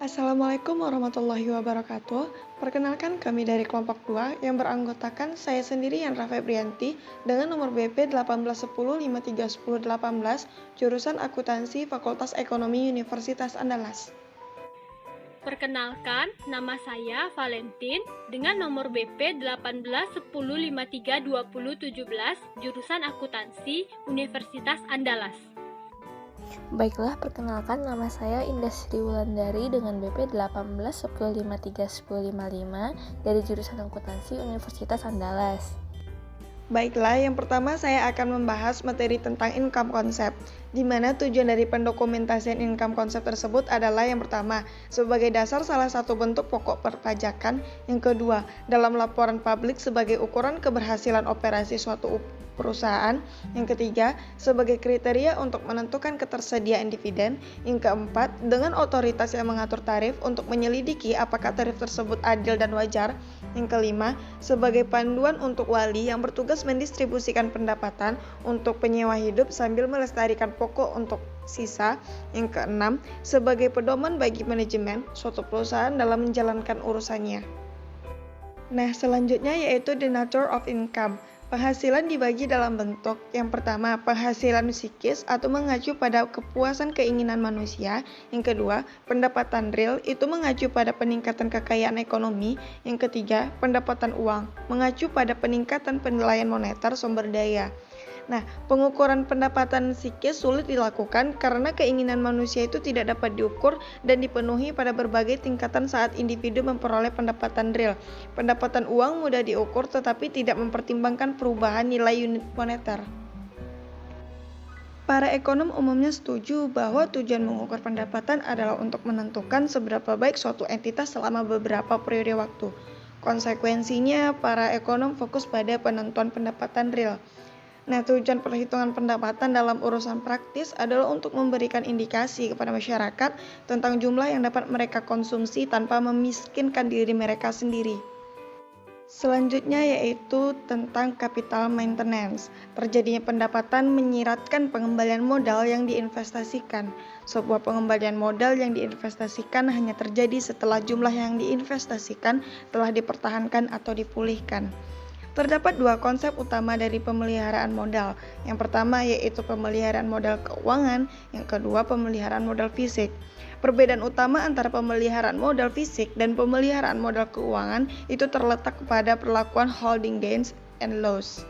Assalamualaikum warahmatullahi wabarakatuh. Perkenalkan kami dari kelompok 2 yang beranggotakan saya sendiri Yandra Febrianti dengan nomor BP 1810531018 jurusan Akuntansi Fakultas Ekonomi Universitas Andalas. Perkenalkan, nama saya Valentin dengan nomor BP 1810532017 jurusan Akuntansi Universitas Andalas. Baiklah, perkenalkan nama saya Indah Sri Wulandari dengan BP 1810531055 dari jurusan Akuntansi Universitas Andalas. Baiklah, yang pertama saya akan membahas materi tentang income concept, di mana tujuan dari pendokumentasian income concept tersebut adalah yang pertama, sebagai dasar salah satu bentuk pokok perpajakan, yang kedua, dalam laporan publik sebagai ukuran keberhasilan operasi suatu perusahaan, yang ketiga, sebagai kriteria untuk menentukan ketersediaan dividen, yang keempat, dengan otoritas yang mengatur tarif untuk menyelidiki apakah tarif tersebut adil dan wajar, yang kelima, sebagai panduan untuk wali yang bertugas mendistribusikan pendapatan untuk penyewa hidup sambil melestarikan pokok untuk sisa, yang keenam, sebagai pedoman bagi manajemen suatu perusahaan dalam menjalankan urusannya. Nah, selanjutnya yaitu the nature of income. Penghasilan dibagi dalam bentuk yang pertama, penghasilan psikis atau mengacu pada kepuasan keinginan manusia. Yang kedua, pendapatan real itu mengacu pada peningkatan kekayaan ekonomi. Yang ketiga, pendapatan uang mengacu pada peningkatan penilaian moneter sumber daya. Nah, pengukuran pendapatan psikis sulit dilakukan karena keinginan manusia itu tidak dapat diukur dan dipenuhi pada berbagai tingkatan saat individu memperoleh pendapatan real. Pendapatan uang mudah diukur tetapi tidak mempertimbangkan perubahan nilai unit moneter. Para ekonom umumnya setuju bahwa tujuan mengukur pendapatan adalah untuk menentukan seberapa baik suatu entitas selama beberapa periode waktu. Konsekuensinya, para ekonom fokus pada penentuan pendapatan real. Nah, tujuan perhitungan pendapatan dalam urusan praktis adalah untuk memberikan indikasi kepada masyarakat tentang jumlah yang dapat mereka konsumsi tanpa memiskinkan diri mereka sendiri. Selanjutnya yaitu tentang capital maintenance. Terjadinya pendapatan menyiratkan pengembalian modal yang diinvestasikan. Sebuah pengembalian modal yang diinvestasikan hanya terjadi setelah jumlah yang diinvestasikan telah dipertahankan atau dipulihkan. Terdapat dua konsep utama dari pemeliharaan modal. Yang pertama yaitu pemeliharaan modal keuangan, yang kedua pemeliharaan modal fisik. Perbedaan utama antara pemeliharaan modal fisik dan pemeliharaan modal keuangan itu terletak pada perlakuan holding gains and loss.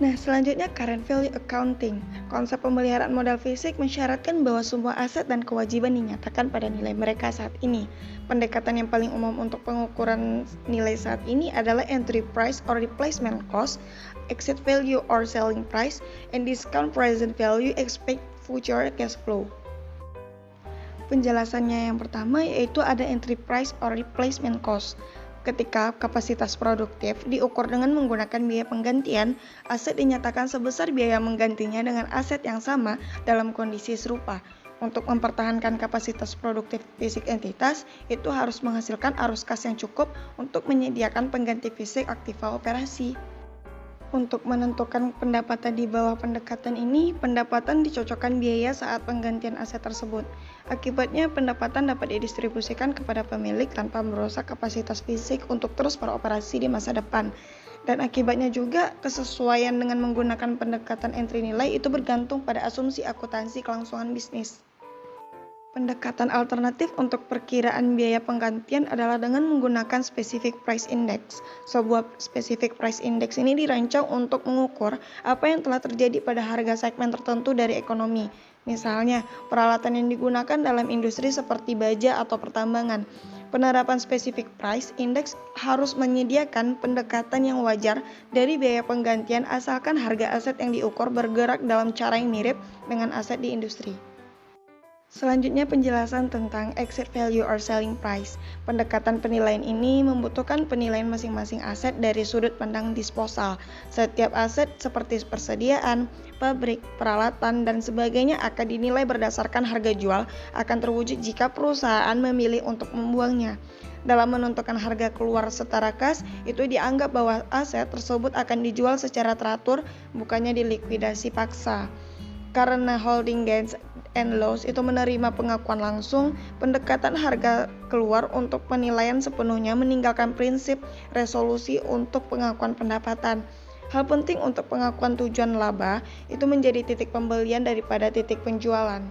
Nah, selanjutnya current value accounting. Konsep pemeliharaan modal fisik mensyaratkan bahwa semua aset dan kewajiban dinyatakan pada nilai mereka saat ini. Pendekatan yang paling umum untuk pengukuran nilai saat ini adalah entry price or replacement cost, exit value or selling price, and discount present value expect future cash flow. Penjelasannya yang pertama yaitu ada entry price or replacement cost. Ketika kapasitas produktif diukur dengan menggunakan biaya penggantian, aset dinyatakan sebesar biaya menggantinya dengan aset yang sama dalam kondisi serupa. Untuk mempertahankan kapasitas produktif fisik entitas, itu harus menghasilkan arus kas yang cukup untuk menyediakan pengganti fisik aktiva operasi. Untuk menentukan pendapatan di bawah pendekatan ini, pendapatan dicocokkan biaya saat penggantian aset tersebut. Akibatnya, pendapatan dapat didistribusikan kepada pemilik tanpa merusak kapasitas fisik untuk terus beroperasi di masa depan. Dan akibatnya juga, kesesuaian dengan menggunakan pendekatan entry nilai itu bergantung pada asumsi akuntansi kelangsungan bisnis. Pendekatan alternatif untuk perkiraan biaya penggantian adalah dengan menggunakan specific price index. Sebuah specific price index ini dirancang untuk mengukur apa yang telah terjadi pada harga segmen tertentu dari ekonomi. Misalnya, peralatan yang digunakan dalam industri seperti baja atau pertambangan. Penerapan specific price index harus menyediakan pendekatan yang wajar dari biaya penggantian asalkan harga aset yang diukur bergerak dalam cara yang mirip dengan aset di industri. Selanjutnya penjelasan tentang exit value or selling price. Pendekatan penilaian ini membutuhkan penilaian masing-masing aset dari sudut pandang disposal. Setiap aset seperti persediaan, pabrik, peralatan, dan sebagainya akan dinilai berdasarkan harga jual akan terwujud jika perusahaan memilih untuk membuangnya. Dalam menentukan harga keluar setara kas, itu dianggap bahwa aset tersebut akan dijual secara teratur, bukannya dilikuidasi paksa. Karena holding gains and Laws itu menerima pengakuan langsung, pendekatan harga keluar untuk penilaian sepenuhnya meninggalkan prinsip resolusi untuk pengakuan pendapatan. Hal penting untuk pengakuan tujuan laba itu menjadi titik pembelian daripada titik penjualan.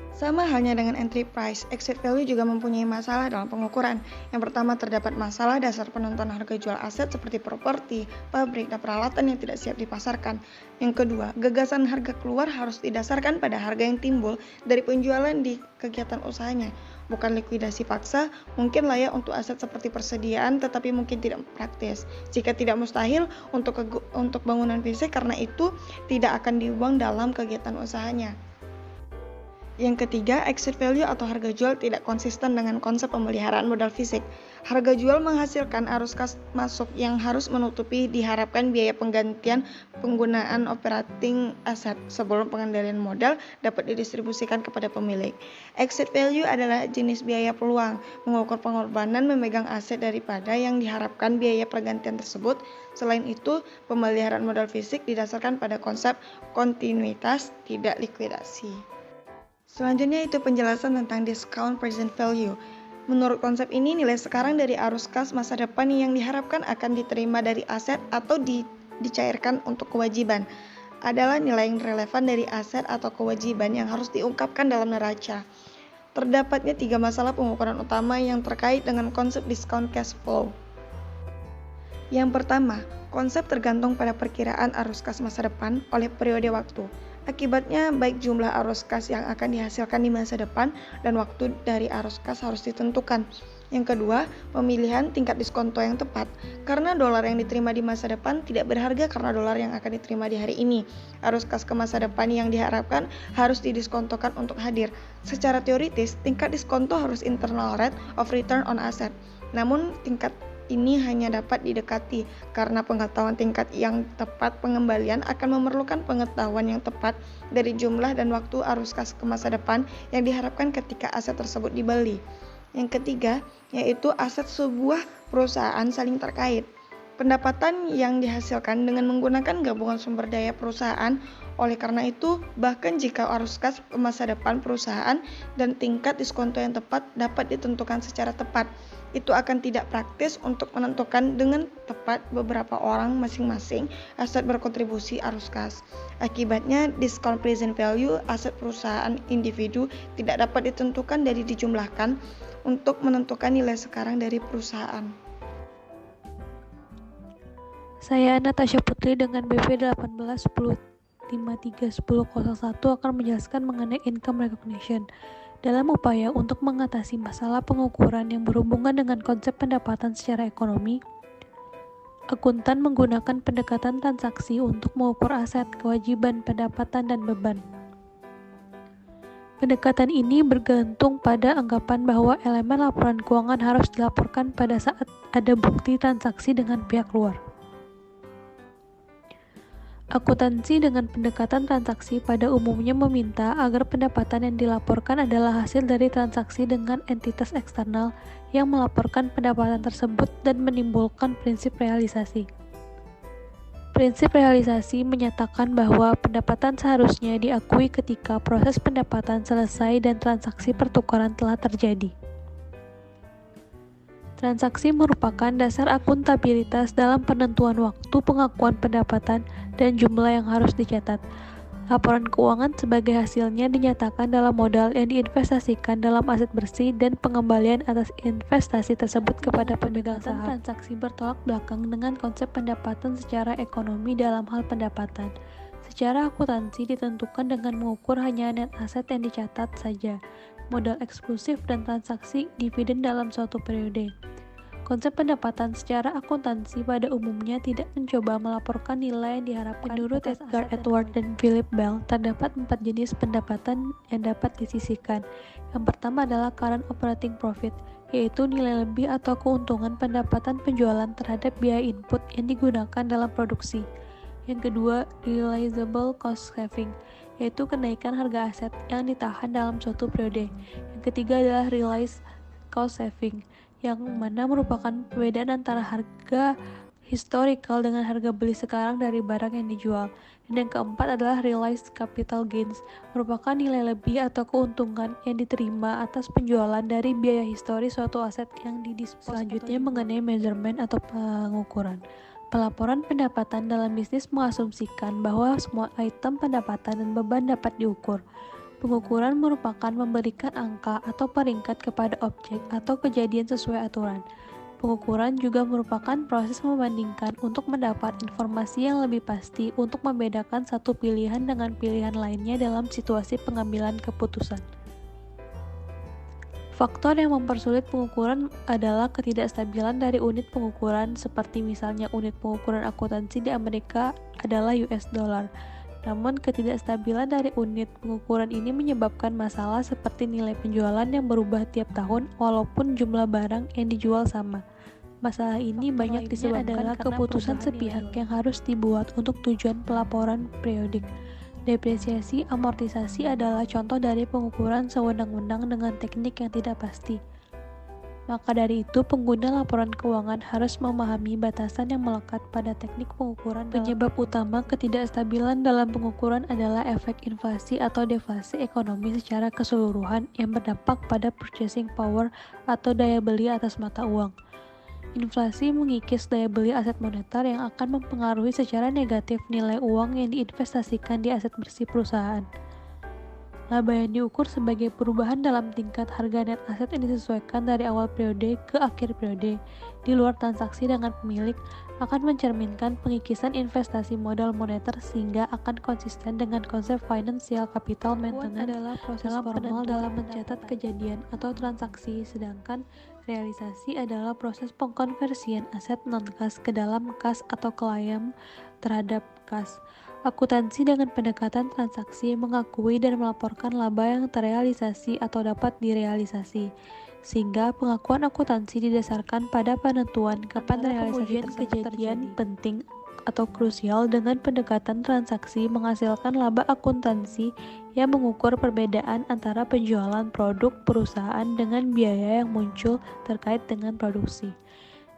Sama halnya dengan entry price, exit value juga mempunyai masalah dalam pengukuran. Yang pertama, terdapat masalah dasar penentuan harga jual aset seperti properti, pabrik, dan peralatan yang tidak siap dipasarkan. Yang kedua, gagasan harga keluar harus didasarkan pada harga yang timbul dari penjualan di kegiatan usahanya. Bukan likuidasi paksa, mungkin layak untuk aset seperti persediaan tetapi mungkin tidak praktis. Jika tidak mustahil untuk bangunan fisik karena itu tidak akan dibuang dalam kegiatan usahanya. Yang ketiga, exit value atau harga jual tidak konsisten dengan konsep pemeliharaan modal fisik. Harga jual menghasilkan arus kas masuk yang harus menutupi diharapkan biaya penggantian penggunaan operating aset sebelum pengendalian modal dapat didistribusikan kepada pemilik. Exit value adalah jenis biaya peluang, mengukur pengorbanan memegang aset daripada yang diharapkan biaya pergantian tersebut. Selain itu, pemeliharaan modal fisik didasarkan pada konsep kontinuitas, tidak likuidasi. Selanjutnya itu penjelasan tentang discount present value. Menurut konsep ini, nilai sekarang dari arus kas masa depan yang diharapkan akan diterima dari aset atau dicairkan untuk kewajiban adalah nilai yang relevan dari aset atau kewajiban yang harus diungkapkan dalam neraca. Terdapatnya 3 masalah pengukuran utama yang terkait dengan konsep discount cash flow. Yang pertama, konsep tergantung pada perkiraan arus kas masa depan oleh periode waktu. Akibatnya, baik jumlah arus kas yang akan dihasilkan di masa depan dan waktu dari arus kas harus ditentukan. Yang kedua, pemilihan tingkat diskonto yang tepat. Karena dolar yang diterima di masa depan tidak berharga karena dolar yang akan diterima di hari ini. Arus kas ke masa depan yang diharapkan harus didiskontokan untuk hadir. Secara teoritis, tingkat diskonto harus internal rate of return on asset. Namun, tingkat ini hanya dapat didekati karena pengetahuan tingkat yang tepat pengembalian akan memerlukan pengetahuan yang tepat dari jumlah dan waktu arus kas ke masa depan yang diharapkan ketika aset tersebut dibeli. Yang ketiga, yaitu aset sebuah perusahaan saling terkait. Pendapatan yang dihasilkan dengan menggunakan gabungan sumber daya perusahaan. Oleh karena itu, bahkan jika arus kas ke masa depan perusahaan dan tingkat diskonto yang tepat dapat ditentukan secara tepat, itu akan tidak praktis untuk menentukan dengan tepat beberapa orang masing-masing aset berkontribusi arus kas. Akibatnya, discount present value aset perusahaan individu tidak dapat ditentukan dari dijumlahkan untuk menentukan nilai sekarang dari perusahaan. Saya Natasha Putri dengan BP 1810531001 akan menjelaskan mengenai income recognition. Dalam upaya untuk mengatasi masalah pengukuran yang berhubungan dengan konsep pendapatan secara ekonomi, akuntan menggunakan pendekatan transaksi untuk mengukur aset, kewajiban, pendapatan, dan beban. Pendekatan ini bergantung pada anggapan bahwa elemen laporan keuangan harus dilaporkan pada saat ada bukti transaksi dengan pihak luar. Akuntansi dengan pendekatan transaksi pada umumnya meminta agar pendapatan yang dilaporkan adalah hasil dari transaksi dengan entitas eksternal yang melaporkan pendapatan tersebut dan menimbulkan prinsip realisasi. Prinsip realisasi menyatakan bahwa pendapatan seharusnya diakui ketika proses pendapatan selesai dan transaksi pertukaran telah terjadi. Transaksi merupakan dasar akuntabilitas dalam penentuan waktu pengakuan pendapatan dan jumlah yang harus dicatat. Laporan keuangan sebagai hasilnya dinyatakan dalam modal yang diinvestasikan dalam aset bersih dan pengembalian atas investasi tersebut kepada pemegang saham. Transaksi bertolak belakang dengan konsep pendapatan secara ekonomi dalam hal pendapatan. Secara akuntansi ditentukan dengan mengukur hanya net aset yang dicatat saja, modal eksklusif dan transaksi dividen dalam suatu periode. Konsep pendapatan secara akuntansi pada umumnya tidak mencoba melaporkan nilai yang diharapkan. Menurut Edgar Edward dan Philip Bell, terdapat 4 jenis pendapatan yang dapat disisihkan. Yang pertama adalah current operating profit, yaitu nilai lebih atau keuntungan pendapatan penjualan terhadap biaya input yang digunakan dalam produksi. Yang kedua, realizable cost saving, yaitu kenaikan harga aset yang ditahan dalam suatu periode. Yang ketiga adalah realized cost saving, yang mana merupakan perbedaan antara harga historical dengan harga beli sekarang dari barang yang dijual. Dan yang keempat adalah realized capital gains, merupakan nilai lebih atau keuntungan yang diterima atas penjualan dari biaya historis suatu aset yang didispos. Selanjutnya mengenai measurement atau pengukuran. Pelaporan pendapatan dalam bisnis mengasumsikan bahwa semua item pendapatan dan beban dapat diukur. Pengukuran merupakan memberikan angka atau peringkat kepada objek atau kejadian sesuai aturan. Pengukuran juga merupakan proses membandingkan untuk mendapat informasi yang lebih pasti untuk membedakan satu pilihan dengan pilihan lainnya dalam situasi pengambilan keputusan. Faktor yang mempersulit pengukuran adalah ketidakstabilan dari unit pengukuran, seperti misalnya unit pengukuran akuntansi di Amerika adalah US dollar. Namun, ketidakstabilan dari unit pengukuran ini menyebabkan masalah seperti nilai penjualan yang berubah tiap tahun walaupun jumlah barang yang dijual sama. Masalah ini banyak disebabkan keputusan sepihak yang harus dibuat untuk tujuan pelaporan periodik. Depresiasi amortisasi adalah contoh dari pengukuran sewenang-wenang dengan teknik yang tidak pasti. Maka dari itu, pengguna laporan keuangan harus memahami batasan yang melekat pada teknik pengukuran. Penyebab utama ketidakstabilan dalam pengukuran adalah efek inflasi atau deflasi ekonomi secara keseluruhan yang berdampak pada purchasing power atau daya beli atas mata uang. Inflasi mengikis daya beli aset moneter yang akan mempengaruhi secara negatif nilai uang yang diinvestasikan di aset bersih perusahaan. Laba yang diukur sebagai perubahan dalam tingkat harga net aset yang disesuaikan dari awal periode ke akhir periode di luar transaksi dengan pemilik akan mencerminkan pengikisan investasi modal moneter sehingga akan konsisten dengan konsep financial capital maintenance adalah proses formal dalam mencatat kejadian atau transaksi, sedangkan realisasi adalah proses pengkonversian aset non-kas ke dalam kas atau klaim terhadap kas. Akuntansi dengan pendekatan transaksi mengakui dan melaporkan laba yang terrealisasi atau dapat direalisasi, sehingga pengakuan akuntansi didasarkan pada penentuan kapan realisasi kejadian penting atau krusial dengan pendekatan transaksi menghasilkan laba akuntansi yang mengukur perbedaan antara penjualan produk perusahaan dengan biaya yang muncul terkait dengan produksi.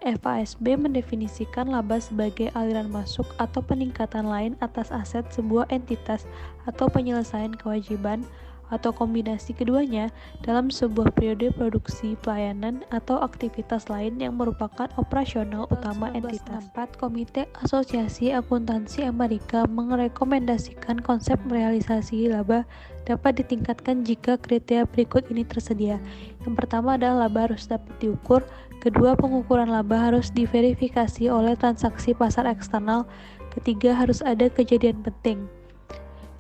FASB mendefinisikan laba sebagai aliran masuk atau peningkatan lain atas aset sebuah entitas atau penyelesaian kewajiban atau kombinasi keduanya dalam sebuah periode produksi, pelayanan, atau aktivitas lain yang merupakan operasional utama entitas. Komite Asosiasi Akuntansi Amerika merekomendasikan konsep realisasi laba dapat ditingkatkan jika kriteria berikut ini tersedia. Yang pertama adalah laba harus dapat diukur. Kedua, pengukuran laba harus diverifikasi oleh transaksi pasar eksternal. Ketiga, harus ada kejadian penting.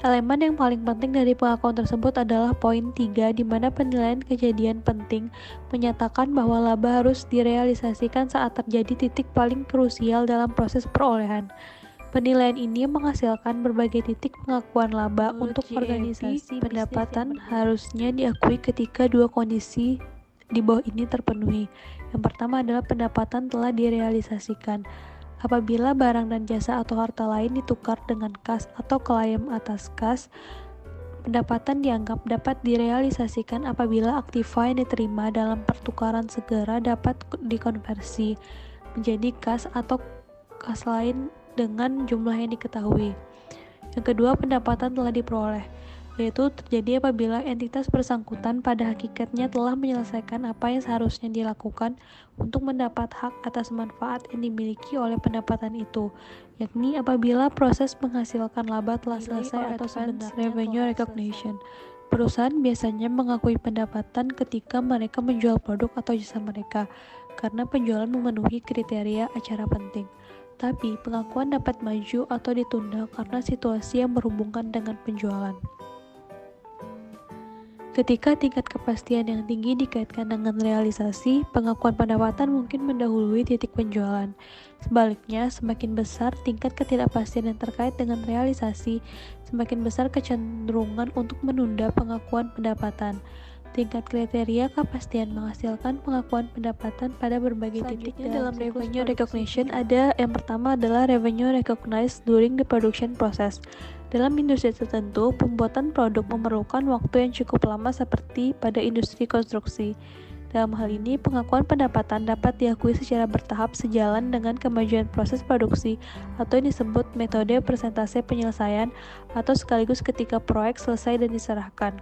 Elemen yang paling penting dari pengakuan tersebut adalah poin 3, di mana penilaian kejadian penting menyatakan bahwa laba harus direalisasikan saat terjadi titik paling krusial dalam proses perolehan. Penilaian ini menghasilkan berbagai titik pengakuan laba untuk organisasi pendapatan harusnya diakui ketika dua kondisi di bawah ini terpenuhi. Yang pertama adalah pendapatan telah direalisasikan. Apabila barang dan jasa atau harta lain ditukar dengan kas atau klaim atas kas, pendapatan dianggap dapat direalisasikan apabila aktiva yang diterima dalam pertukaran segera dapat dikonversi menjadi kas atau kas lain dengan jumlah yang diketahui. Yang kedua, pendapatan telah diperoleh, yaitu terjadi apabila entitas bersangkutan pada hakikatnya telah menyelesaikan apa yang seharusnya dilakukan untuk mendapat hak atas manfaat yang dimiliki oleh pendapatan itu, yakni apabila proses menghasilkan laba telah selesai atau sebenarnya revenue recognition. Perusahaan biasanya mengakui pendapatan ketika mereka menjual produk atau jasa mereka, karena penjualan memenuhi kriteria acara penting. Tapi, pengakuan dapat maju atau ditunda karena situasi yang berhubungan dengan penjualan. Ketika tingkat kepastian yang tinggi dikaitkan dengan realisasi, pengakuan pendapatan mungkin mendahului titik penjualan. Sebaliknya, semakin besar tingkat ketidakpastian yang terkait dengan realisasi, semakin besar kecenderungan untuk menunda pengakuan pendapatan. Tingkat kriteria kepastian menghasilkan pengakuan pendapatan pada berbagai titik dalam revenue recognition ada. Yang pertama adalah revenue recognized during the production process. Dalam industri tertentu, pembuatan produk memerlukan waktu yang cukup lama seperti pada industri konstruksi. Dalam hal ini, pengakuan pendapatan dapat diakui secara bertahap sejalan dengan kemajuan proses produksi atau yang disebut metode persentase penyelesaian atau sekaligus ketika proyek selesai dan diserahkan.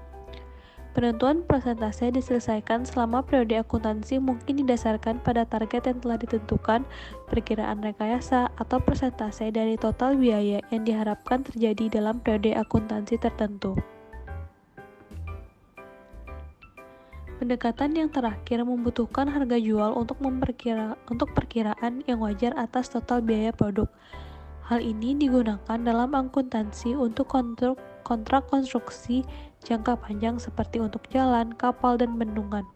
Penentuan persentase diselesaikan selama periode akuntansi mungkin didasarkan pada target yang telah ditentukan, perkiraan rekayasa, atau persentase dari total biaya yang diharapkan terjadi dalam periode akuntansi tertentu. Pendekatan yang terakhir membutuhkan harga jual untuk perkiraan yang wajar atas total biaya produk. Hal ini digunakan dalam akuntansi untuk kontrak konstruksi jangka panjang seperti untuk jalan, kapal, dan bendungan.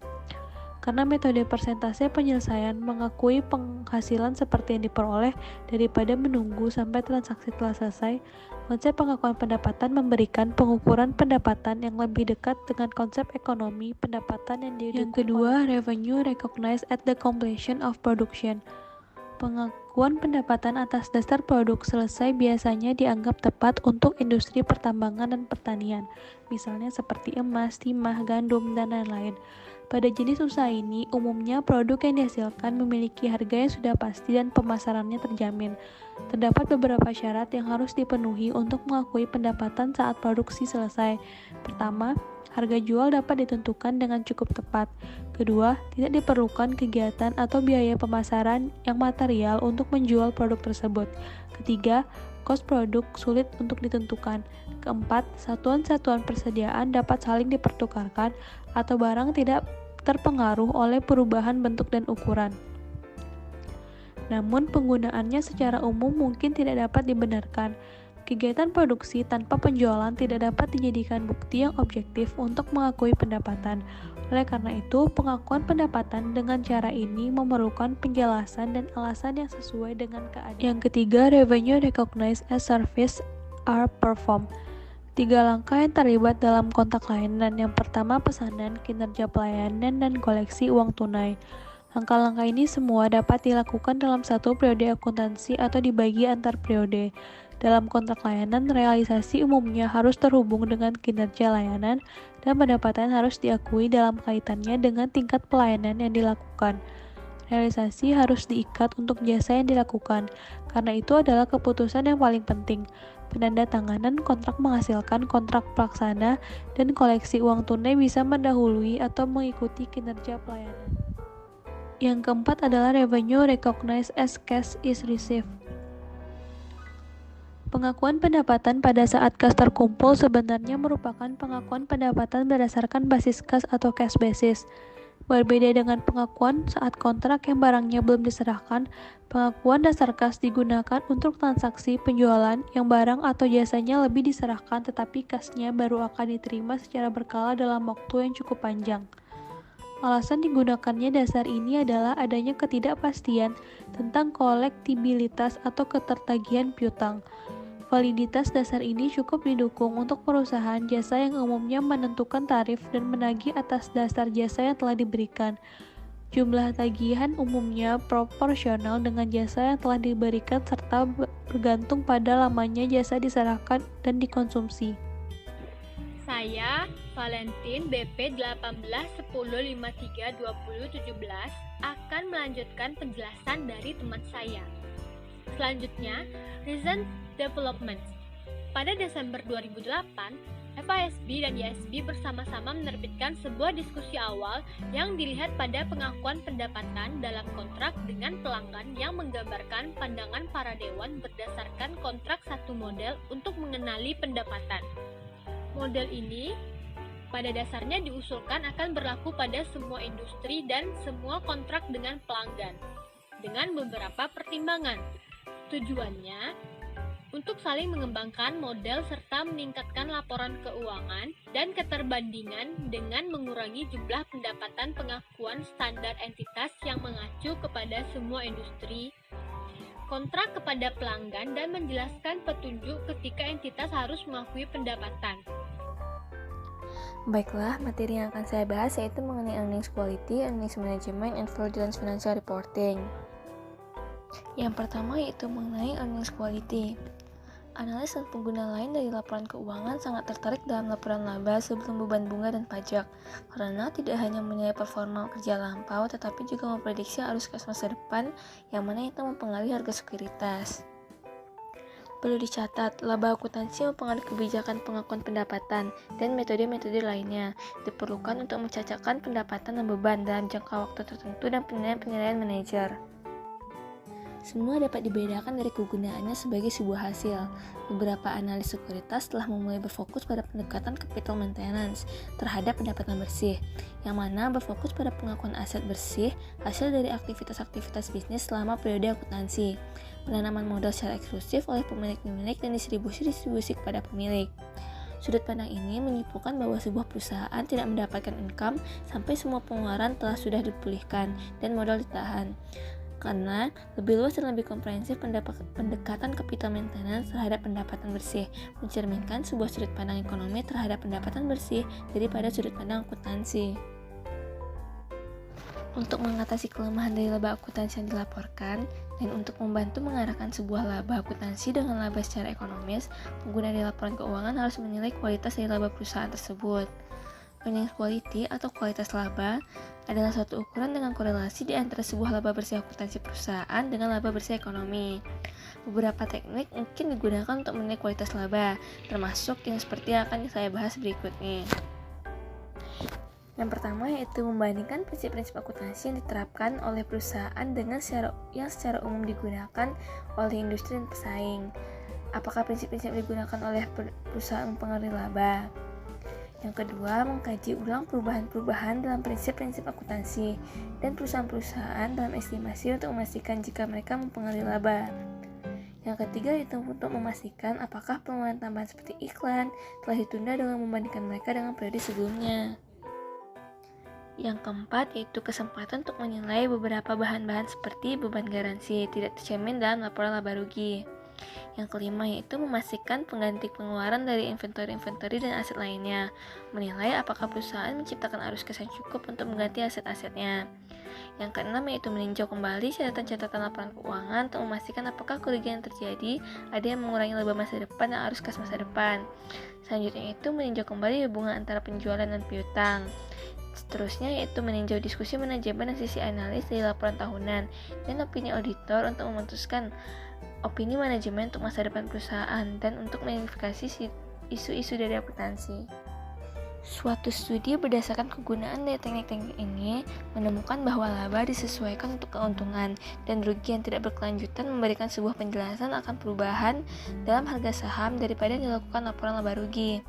Karena metode persentase penyelesaian mengakui penghasilan seperti yang diperoleh daripada menunggu sampai transaksi telah selesai, konsep pengakuan pendapatan memberikan pengukuran pendapatan yang lebih dekat dengan konsep ekonomi pendapatan yang didukung. Yang kedua, revenue recognized at the completion of production. Pengakuan pendapatan atas dasar produk selesai biasanya dianggap tepat untuk industri pertambangan dan pertanian, misalnya seperti emas, timah, gandum, dan lain-lain. Pada jenis usaha ini, umumnya produk yang dihasilkan memiliki harga yang sudah pasti dan pemasarannya terjamin. Terdapat beberapa syarat yang harus dipenuhi untuk mengakui pendapatan saat produksi selesai. Pertama, harga jual dapat ditentukan dengan cukup tepat. Kedua, tidak diperlukan kegiatan atau biaya pemasaran yang material untuk menjual produk tersebut. Ketiga, kos produk sulit untuk ditentukan. Keempat, satuan-satuan persediaan dapat saling dipertukarkan atau barang tidak terpengaruh oleh perubahan bentuk dan ukuran. Namun, penggunaannya secara umum mungkin tidak dapat dibenarkan. Kegiatan produksi tanpa penjualan tidak dapat dijadikan bukti yang objektif untuk mengakui pendapatan. Oleh karena itu, pengakuan pendapatan dengan cara ini memerlukan penjelasan dan alasan yang sesuai dengan keadaan. Yang ketiga, revenue recognized as service are performed. 3 langkah yang terlibat dalam kontrak layanan. Yang pertama, pesanan, kinerja pelayanan, dan koleksi uang tunai. Langkah-langkah ini semua dapat dilakukan dalam satu periode akuntansi atau dibagi antar periode. Dalam kontrak layanan, realisasi umumnya harus terhubung dengan kinerja layanan dan pendapatan harus diakui dalam kaitannya dengan tingkat pelayanan yang dilakukan. Realisasi harus diikat untuk jasa yang dilakukan, karena itu adalah keputusan yang paling penting. Penandatanganan kontrak menghasilkan kontrak pelaksana dan koleksi uang tunai bisa mendahului atau mengikuti kinerja pelayanan. Yang keempat adalah revenue recognized as cash is received. Pengakuan pendapatan pada saat kas terkumpul sebenarnya merupakan pengakuan pendapatan berdasarkan basis kas atau cash basis. Berbeda dengan pengakuan saat kontrak yang barangnya belum diserahkan, pengakuan dasar kas digunakan untuk transaksi penjualan yang barang atau jasanya lebih diserahkan tetapi kasnya baru akan diterima secara berkala dalam waktu yang cukup panjang. Alasan digunakannya dasar ini adalah adanya ketidakpastian tentang kolektibilitas atau ketertagihan piutang. Validitas dasar ini cukup didukung untuk perusahaan jasa yang umumnya menentukan tarif dan menagih atas dasar jasa yang telah diberikan. Jumlah tagihan umumnya proporsional dengan jasa yang telah diberikan serta bergantung pada lamanya jasa diserahkan dan dikonsumsi. Saya, Valentin, BP 1810532017, akan melanjutkan penjelasan dari teman saya. Selanjutnya, recent developments. Pada Desember 2008, FASB dan YSB bersama-sama menerbitkan sebuah diskusi awal yang dilihat pada pengakuan pendapatan dalam kontrak dengan pelanggan yang menggambarkan pandangan para dewan berdasarkan kontrak satu model untuk mengenali pendapatan. Model ini pada dasarnya diusulkan akan berlaku pada semua industri dan semua kontrak dengan pelanggan, dengan beberapa pertimbangan. Tujuannya untuk saling mengembangkan model serta meningkatkan laporan keuangan dan keterbandingan dengan mengurangi jumlah pendapatan pengakuan standar entitas yang mengacu kepada semua industri, kontrak kepada pelanggan, dan menjelaskan petunjuk ketika entitas harus mengakui pendapatan. Baiklah, materi yang akan saya bahas yaitu mengenai earnings quality, earnings management, and fraudulent financial reporting. Yang pertama yaitu mengenai earnings quality. Analis dan pengguna lain dari laporan keuangan sangat tertarik dalam laporan laba sebelum beban bunga dan pajak, karena tidak hanya menilai performa kerja lampau, tetapi juga memprediksi arus kas masa depan, yang mana itu mempengaruhi harga sekuritas. Perlu dicatat, laba akuntansi mempengaruhi kebijakan pengakuan pendapatan dan metode-metode lainnya diperlukan untuk mencacahkan pendapatan dan beban dalam jangka waktu tertentu dan penilaian manajer. Semua dapat dibedakan dari kegunaannya sebagai sebuah hasil. Beberapa analis sekuritas telah mulai berfokus pada pendekatan capital maintenance terhadap pendapatan bersih, yang mana berfokus pada pengakuan aset bersih hasil dari aktivitas-aktivitas bisnis selama periode akuntansi, penanaman modal secara eksklusif oleh pemilik-pemilik dan distribusi kepada pemilik. Sudut pandang ini menyimpulkan bahwa sebuah perusahaan tidak mendapatkan income sampai semua pengeluaran telah sudah dipulihkan dan modal ditahan. Karena lebih luas dan lebih komprehensif pendekatan capital maintenance terhadap pendapatan bersih mencerminkan sebuah sudut pandang ekonomi terhadap pendapatan bersih daripada sudut pandang akuntansi. Untuk mengatasi kelemahan dari laba akuntansi yang dilaporkan dan untuk membantu mengarahkan sebuah laba akuntansi dengan laba secara ekonomis, pengguna di laporan keuangan harus menilai kualitas dari laba perusahaan tersebut. Earnings quality atau kualitas laba adalah suatu ukuran dengan korelasi di antara sebuah laba bersih akuntansi perusahaan dengan laba bersih ekonomi. Beberapa teknik mungkin digunakan untuk menilai kualitas laba, termasuk yang seperti yang akan saya bahas berikutnya. Yang pertama yaitu membandingkan prinsip-prinsip akuntansi yang diterapkan oleh perusahaan dengan yang secara umum digunakan oleh industri dan pesaing. Apakah prinsip-prinsip yang digunakan oleh perusahaan mempengaruhi laba? Yang kedua, mengkaji ulang perubahan-perubahan dalam prinsip-prinsip akuntansi dan perusahaan-perusahaan dalam estimasi untuk memastikan jika mereka mempengaruhi laba. Yang ketiga, yaitu untuk memastikan apakah pengeluaran tambahan seperti iklan telah ditunda dengan membandingkan mereka dengan periode sebelumnya. Yang keempat, yaitu kesempatan untuk menilai beberapa bahan-bahan seperti beban garansi tidak tercermin dalam laporan laba rugi. Yang kelima, yaitu memastikan pengganti pengeluaran dari inventory dan aset lainnya, menilai apakah perusahaan menciptakan arus kas yang cukup untuk mengganti aset-asetnya. Yang keenam, yaitu meninjau kembali catatan-catatan laporan keuangan untuk memastikan apakah kerugian yang terjadi ada yang mengurangi laba masa depan dan arus kas masa depan. Selanjutnya itu meninjau kembali hubungan antara penjualan dan piutang. Seterusnya yaitu meninjau diskusi manajemen dan sisi analis dari laporan tahunan dan opini auditor untuk memutuskan opini manajemen untuk masa depan perusahaan dan untuk mengidentifikasi isu-isu dari akuntansi. Suatu studi berdasarkan kegunaan dari teknik-teknik ini menemukan bahwa laba disesuaikan untuk keuntungan dan rugi yang tidak berkelanjutan memberikan sebuah penjelasan akan perubahan dalam harga saham daripada yang dilakukan laporan laba rugi.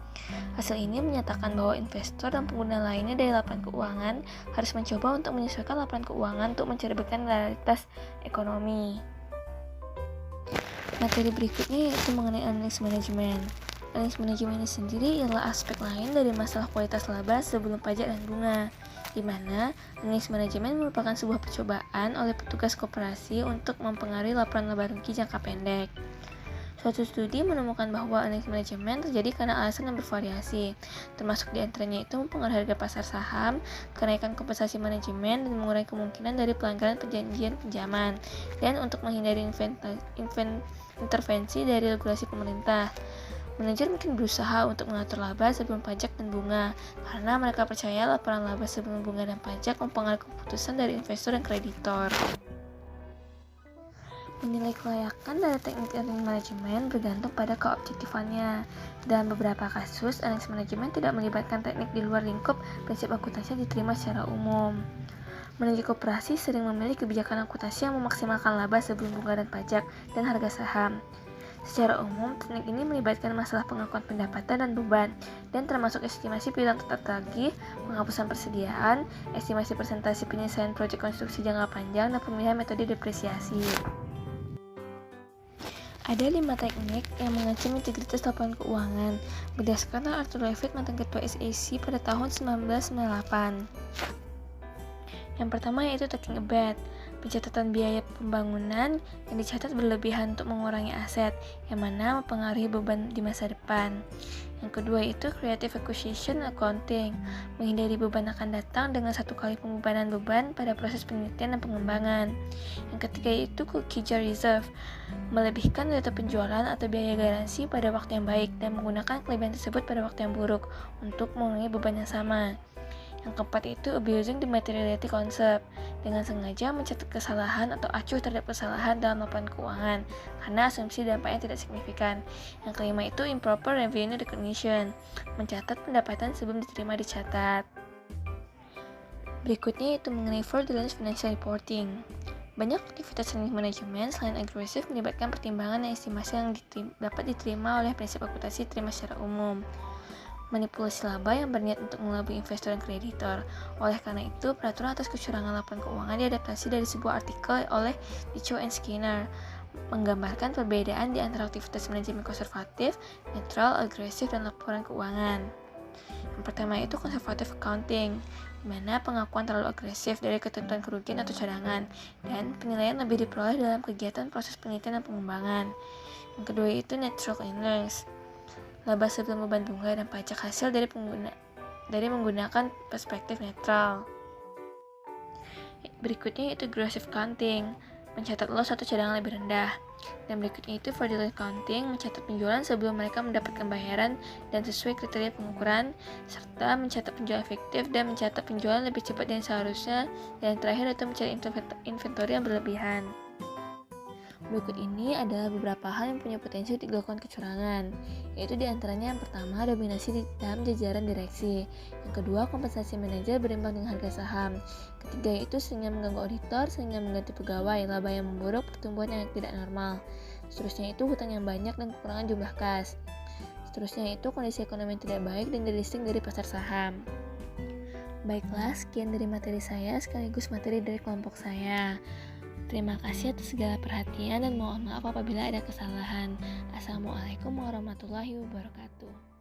Hasil ini menyatakan bahwa investor dan pengguna lainnya dari laporan keuangan harus mencoba untuk menyesuaikan laporan keuangan untuk mencerminkan realitas ekonomi. Materi berikutnya yaitu mengenai earnings management. Earnings management ini sendiri adalah aspek lain dari masalah kualitas laba sebelum pajak dan bunga, di mana earnings management merupakan sebuah percobaan oleh petugas koperasi untuk mempengaruhi laporan laba rugi jangka pendek. Suatu studi menemukan bahwa earnings management terjadi karena alasan yang bervariasi, termasuk diantaranya itu mempengaruhi harga pasar saham, kenaikan kompensasi manajemen, dan mengurangi kemungkinan dari pelanggaran perjanjian pinjaman, dan untuk menghindari intervensi dari regulasi pemerintah. Manajer mungkin berusaha untuk mengatur laba sebelum pajak dan bunga, karena mereka percaya laporan laba sebelum bunga dan pajak mempengaruhi keputusan dari investor dan kreditor. Menilai kelayakan dari teknik earnings management bergantung pada keobjektifannya. Dalam beberapa kasus, earnings management tidak melibatkan teknik di luar lingkup prinsip akuntansi yang diterima secara umum. Manajer koperasi sering memilih kebijakan akuntansi yang memaksimalkan laba sebelum bunga dan pajak dan harga saham. Secara umum, teknik ini melibatkan masalah pengakuan pendapatan dan beban, dan termasuk estimasi piutang tetap tagih, penghapusan persediaan, estimasi persentase penyelesaian proyek konstruksi jangka panjang, dan pemilihan metode depresiasi. Ada 5 teknik yang mengancam integritas laporan keuangan, berdasarkan Arthur Levitt, mantan ketua SEC pada tahun 1998. Yang pertama yaitu taking a bet. Pencatatan biaya pembangunan yang dicatat berlebihan untuk mengurangi aset, yang mana mempengaruhi beban di masa depan. Yang kedua itu creative acquisition accounting, menghindari beban akan datang dengan satu kali pembebanan beban pada proses penelitian dan pengembangan. Yang ketiga itu cookie jar reserve, melebihkan data penjualan atau biaya garansi pada waktu yang baik dan menggunakan kelebihan tersebut pada waktu yang buruk untuk mengurangi beban yang sama. Yang keempat itu abusing the materiality concept, dengan sengaja mencatat kesalahan atau acuh terhadap kesalahan dalam laporan keuangan karena asumsi dampaknya tidak signifikan. Yang kelima itu improper revenue recognition, mencatat pendapatan sebelum diterima dicatat. Berikutnya itu mengenai fraudulent financial reporting. Banyak aktivitas risk manajemen selain agresif melibatkan pertimbangan dan estimasi yang dapat diterima oleh prinsip akuntansi terima secara umum. Manipulasi laba yang berniat untuk mengelabui investor dan kreditor. Oleh karena itu, peraturan atas kecurangan laporan keuangan diadaptasi dari sebuah artikel oleh Dicho and Skinner, menggambarkan perbedaan di antara aktivitas manajemen konservatif, netral, agresif, dan laporan keuangan. Yang pertama itu conservative accounting, di mana pengakuan terlalu agresif dari ketentuan kerugian atau cadangan, dan penilaian lebih diperoleh dalam kegiatan proses penelitian dan pengembangan. Yang kedua itu neutral earnings, laba sebelum beban bunga dan pajak hasil dari menggunakan perspektif netral. Berikutnya itu aggressive accounting, mencatat loss atau cadangan lebih rendah. Dan berikutnya itu fraudulent accounting, mencatat penjualan sebelum mereka mendapatkan bayaran dan sesuai kriteria pengukuran, serta mencatat penjualan efektif dan mencatat penjualan lebih cepat dari seharusnya. Dan yang terakhir itu mencatat inventory yang berlebihan. Berikut ini adalah beberapa hal yang punya potensi untuk dilakukan kecurangan, yaitu diantaranya yang pertama, dominasi di dalam jajaran direksi. Yang kedua, kompensasi manajer berimbang dengan harga saham. Ketiga itu sehingga mengganggu auditor, sehingga mengganti pegawai, laba yang memburuk, pertumbuhan yang tidak normal. Seterusnya itu hutang yang banyak dan kekurangan jumlah kas. Seterusnya itu kondisi ekonomi yang tidak baik dan delisting dari pasar saham. Baiklah, sekian dari materi saya sekaligus materi dari kelompok saya. Terima kasih atas segala perhatian dan mohon maaf apabila ada kesalahan. Assalamualaikum warahmatullahi wabarakatuh.